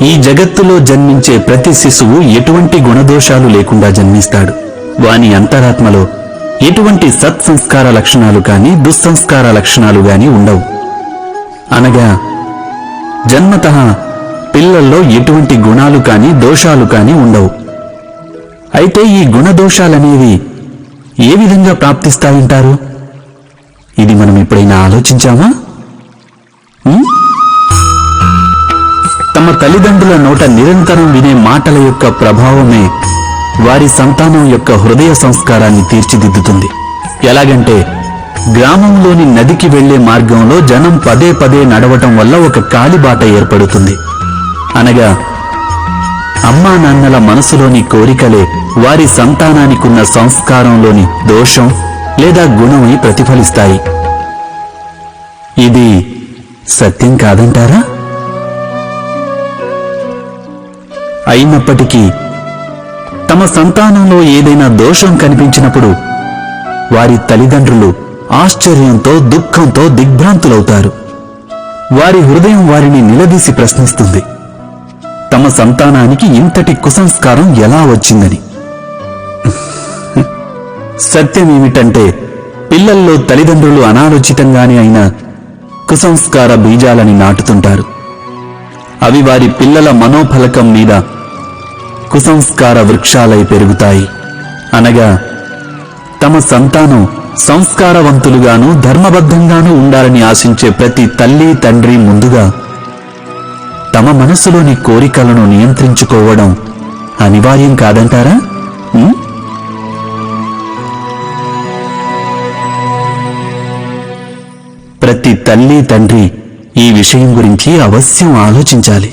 ఈ జగత్తులో జన్మించే ప్రతి శిశువు ఎటువంటి గుణదోషాలు లేకుండా జన్మిస్తాడు. వాని అంతరాత్మలో ఎటువంటి సత్సంస్కార లక్షణాలు కాని దుస్సంస్కార లక్షణాలు గాని ఉండవు. అనగా జన్మతః పిల్లల్లో ఎటువంటి గుణాలు కాని దోషాలు కాని ఉండవు. అయితే ఈ గుణదోషాలనేవి ఏ విధంగా ప్రాప్తిస్తాయంటారు? ఇది మనం ఎప్పుడైనా ఆలోచించామా? తమ తల్లిదండ్రుల నోట నిరంతరం వినే మాటల యొక్క ప్రభావమే వారి సంతానం యొక్క హృదయ సంస్కారాన్ని తీర్చిదిద్దుతుంది. ఎలాగంటే గ్రామంలోని నదికి వెళ్లే మార్గంలో జనం పదే పదే నడవటం వల్ల ఒక కాలిబాట ఏర్పడుతుంది. అనగా అమ్మా నాన్నల మనసులోని కోరికలే వారి సంతానానికున్న సంస్కారంలోని దోషం లేదా గుణమై ప్రతిఫలిస్తాయి. ఇది సత్యం కాదంటారా? అయినప్పటికీ తమ సంతానంలో ఏదైనా దోషం కనిపించినప్పుడు వారి తల్లిదండ్రులు ఆశ్చర్యంతో దుఃఖంతో దిగ్భ్రాంతులవుతారు. వారి హృదయం వారిని నిలదీసి ప్రశ్నిస్తుంది, తమ సంతానానికి ఇంతటి కుసంస్కారం ఎలా వచ్చిందని. సత్యమేమిటంటే పిల్లల్లో తల్లిదండ్రులు అనాలోచితంగానే అయినా కుసంస్కార బీజాలని నాటుతుంటారు. అవి వారి పిల్లల మనోఫలకం మీద కుసంస్కార వృక్షాలై పెరుగుతాయి. అనగా తమ సంతానం సంస్కారవంతులుగాను ధర్మబద్ధంగానూ ఉండాలని ఆశించే ప్రతి తల్లి తండ్రి ముందుగా తమ మనసులోని కోరికలను నియంత్రించుకోవడం అనివార్యం కాదంటారా? ప్రతి తల్లి తండ్రి ఈ విషయం గురించి అవశ్యం ఆలోచించాలి.